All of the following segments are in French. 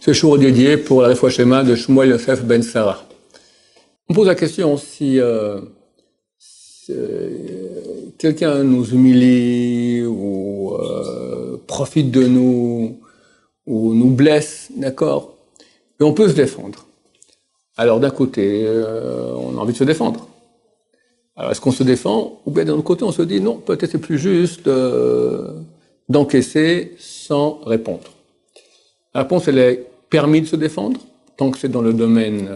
Ce jour est dédié pour la réfoua shlema de Shmuel Yosef Ben Sarah. On pose la question si quelqu'un nous humilie ou profite de nous ou nous blesse, d'accord, et on peut se défendre. Alors d'un côté, on a envie de se défendre. Alors est-ce qu'on se défend, ou bien d'un autre côté on se dit non, peut-être c'est plus juste d'encaisser sans répondre. La réponse, elle est permis de se défendre, tant que c'est dans le domaine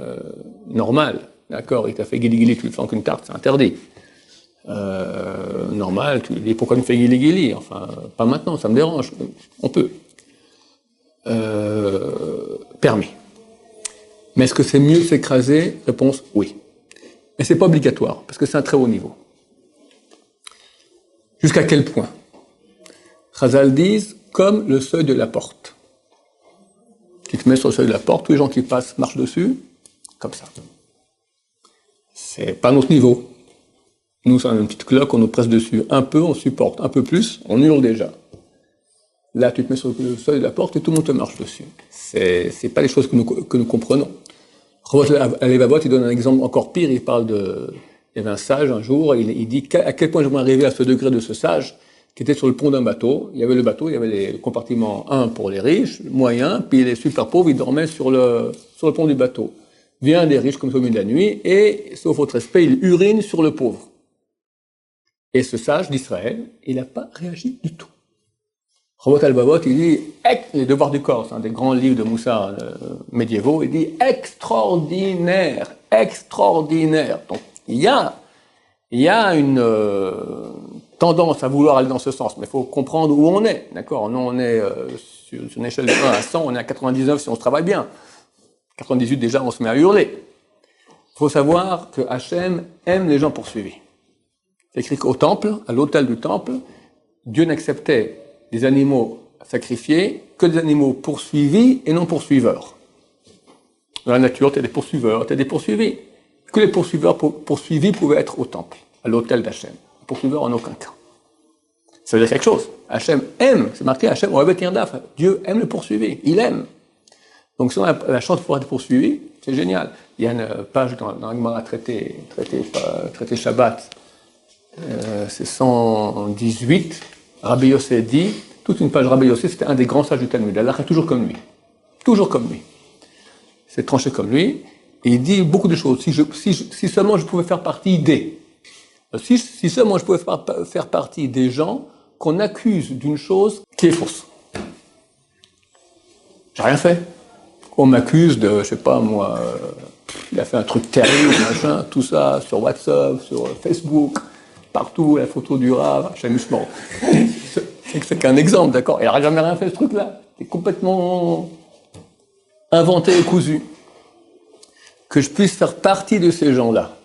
normal, d'accord, il t'a fait guili-guili, tu lui fais qu'une tarte, c'est interdit. Normal, tu lui dis pourquoi tu me fais guili-guili, enfin, pas maintenant, ça me dérange, on peut. Permis. Mais est-ce que c'est mieux de s'écraser? Réponse, oui. Mais c'est pas obligatoire, parce que c'est un très haut niveau. Jusqu'à quel point? Chazal disent, comme le seuil de la porte. Tu te mets sur le seuil de la porte, tous les gens qui passent marchent dessus, comme ça. C'est pas notre niveau. Nous, c'est une petite cloque, on nous presse dessus. Un peu, on supporte. Un peu plus, on hurle déjà. Là, tu te mets sur le seuil de la porte et tout le monde te marche dessus. C'est pas les choses que nous comprenons. Alevavot, il donne un exemple encore pire, il parle de... Il y avait un sage un jour, il dit à quel point j'aimerais arriver à ce degré de ce sage, qui était sur le pont d'un bateau. Il y avait le bateau, il y avait les compartiments, un pour les riches, moyens, puis les super pauvres, ils dormaient sur le pont du bateau. Vient des riches comme ça au milieu de la nuit, et, sauf autre respect, il urine sur le pauvre. Et ce sage d'Israël, il n'a pas réagi du tout. Robot Alvavot, il dit, les devoirs du corps, c'est un des grands livres de Moussa médiévaux, il dit extraordinaire, extraordinaire. Donc, il y a une tendance à vouloir aller dans ce sens, mais il faut comprendre où on est, d'accord? Nous, on est sur une échelle de 1 à 100, on est à 99 si on se travaille bien. 98 déjà, on se met à hurler. Il faut savoir que Hachem aime les gens poursuivis. C'est écrit qu'au temple, à l'autel du temple, Dieu n'acceptait des animaux sacrifiés que des animaux poursuivis et non poursuiveurs. Dans la nature, tu as des poursuiveurs, tu as des poursuivis. Que les poursuiveurs poursuivis pouvaient être au temple, à l'autel d'Hachem. Les poursuiveurs en aucun cas. Ça veut dire quelque chose. Hachem aime, c'est marqué Hachem, on va dire Daf. Dieu aime le poursuivi, il aime. Donc si on a la chance de pouvoir être poursuivi, c'est génial. Il y a une page dans la Gemara traité Shabbat, c'est 118. Rabbi Yossé dit, toute une page Rabbi Yossé, c'était un des grands sages du Talmud. Allah est toujours comme lui. Toujours comme lui. C'est tranché comme lui. Et il dit beaucoup de choses. Si seulement je pouvais faire partie si seulement je pouvais faire partie des gens qu'on accuse d'une chose qui est fausse. J'ai rien fait. On m'accuse de, je sais pas moi, il a fait un truc terrible, machin, tout ça, sur WhatsApp, sur Facebook, partout, la photo du Rav, amusement. C'est qu'un exemple, d'accord? Il n'aurait jamais rien fait ce truc-là. C'est complètement inventé et cousu. Que je puisse faire partie de ces gens-là.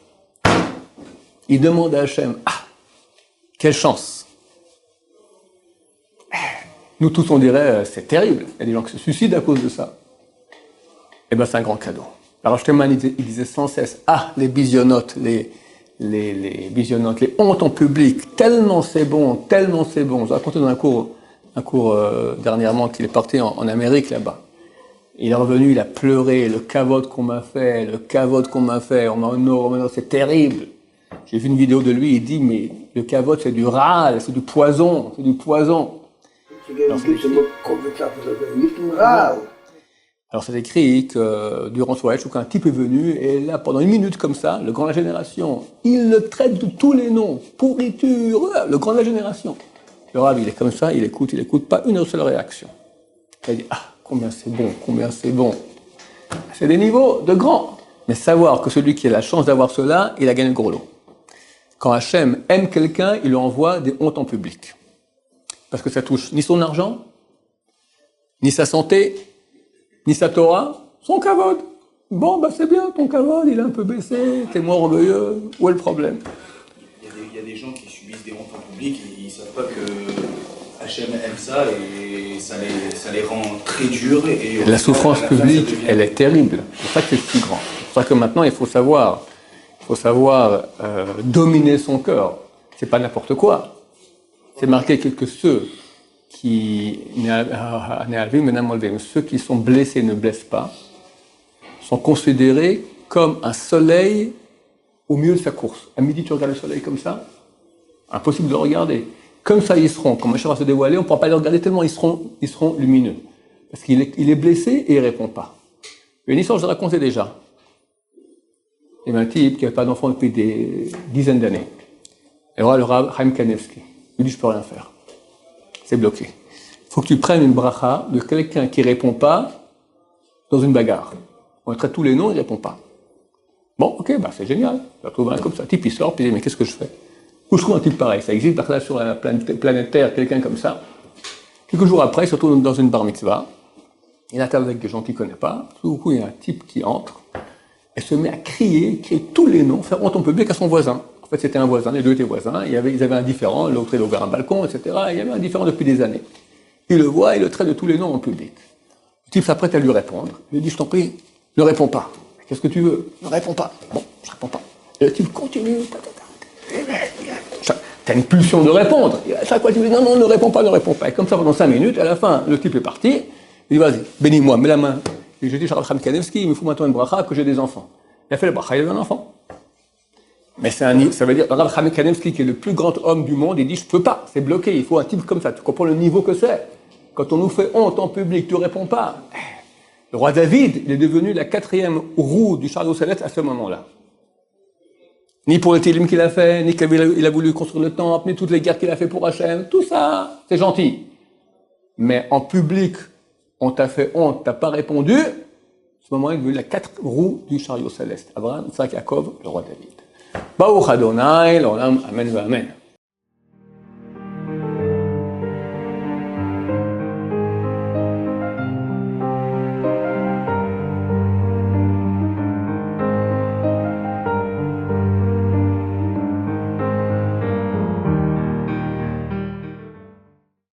Il demande à Hachem, quelle chance! Nous tous, on dirait, c'est terrible. Il y a des gens qui se suicident à cause de ça. Eh ben, c'est un grand cadeau. Alors, Shteman, il disait sans cesse, les bisionotes, les bisionotes, les hontes en public, tellement c'est bon. Je vous ai raconté dans un cours dernièrement qu'il est parti en Amérique, là-bas. Il est revenu, il a pleuré, le cavote qu'on m'a fait, on m'a honoré, c'est terrible. J'ai vu une vidéo de lui, il dit, mais le cavote, c'est du râle, c'est du poison. Alors c'est écrit que durant Soaïch, un type est venu, et là, pendant une minute comme ça, le grand de la génération, il le traite de tous les noms, pourriture, le grand de la génération. Le Rav, il est comme ça, il écoute pas une seule réaction. Il dit, combien c'est bon. C'est des niveaux de grands. Mais savoir que celui qui a la chance d'avoir cela, il a gagné le gros lot. Quand Hachem aime quelqu'un, il lui envoie des hontes en public. Parce que ça touche ni son argent, ni sa santé, ni sa Torah, son kavod. Bon, c'est bien, ton kavod, il est un peu baissé, t'es moins orgueilleux, où est le problème? Il y a des gens qui subissent des hontes en public et ils ne savent pas que Hachem aime ça et ça les rend très durs. Et la souffrance publique, elle est terrible. C'est pour ça que c'est si grand. C'est pour ça que maintenant, il faut savoir dominer son cœur. C'est pas n'importe quoi. C'est marqué que ceux ceux qui sont blessés ne blessent pas, sont considérés comme un soleil au milieu de sa course. À midi, tu regardes le soleil comme ça, impossible de le regarder. Comme ça, ils seront, quand Mashiach va se dévoiler, on ne pourra pas les regarder tellement ils seront lumineux. Parce qu'il est blessé et il ne répond pas. Une histoire que je racontais déjà. Il y avait un type qui n'avait pas d'enfant depuis des dizaines d'années. Et voilà le Rav Chaim Kanevski. Il dit, je ne peux rien faire. C'est bloqué. Il faut que tu prennes une bracha de quelqu'un qui ne répond pas dans une bagarre. On traite tous les noms, il ne répond pas. Bon, ok, c'est génial. Tu vas trouver un comme ça. Un type, il sort, puis il dit, mais qu'est-ce que je fais? Où je trouve un type pareil? Ça existe par là sur la planète Terre, quelqu'un comme ça. Quelques jours après, il se retrouve dans une bar mitzvah. Il attend avec des gens qu'il ne connaît pas. Tout d'un coup, il y a un type qui entre et se met à crier tous les noms, faire honte en public à son voisin. En fait, c'était un voisin, les deux étaient voisins. Ils avaient un différend, l'autre il a ouvert un balcon, etc. Il y avait un différend depuis des années. Il le voit, il le traite de tous les noms en public. Le type s'apprête à lui répondre. Il lui dit, je t'en prie, ne réponds pas. Qu'est-ce que tu veux? Ne réponds pas. Bon, je réponds pas. Et le type continue. T'as une pulsion de répondre. À chaque fois, tu dis, non, ne réponds pas, ne réponds pas. Et comme ça, pendant 5 minutes, à la fin, le type est parti. Il dit, vas-y, bénis-moi, mets la main. Et je dis, Rav Chaim Kanevski, il me faut maintenant une bracha que j'ai des enfants. Il a fait la bracha, il avait un enfant. Mais ça veut dire, Rav Chaim Kanevski, qui est le plus grand homme du monde, il dit, je peux pas, c'est bloqué, il faut un type comme ça. Tu comprends le niveau que c'est? Quand on nous fait honte en public, tu réponds pas. Le roi David, il est devenu la 4e roue du chariot céleste à ce moment-là. Ni pour le Télim qu'il a fait, ni qu'il a voulu construire le temple, ni toutes les guerres qu'il a fait pour Hachem, tout ça, c'est gentil. Mais en public, on t'a fait honte, t'as pas répondu, à ce moment-là, il est devenu la 4 roues du chariot céleste. Abraham, Isaac, Yaakov, le roi David. Baruch Adonai, l'olam, amen, amen.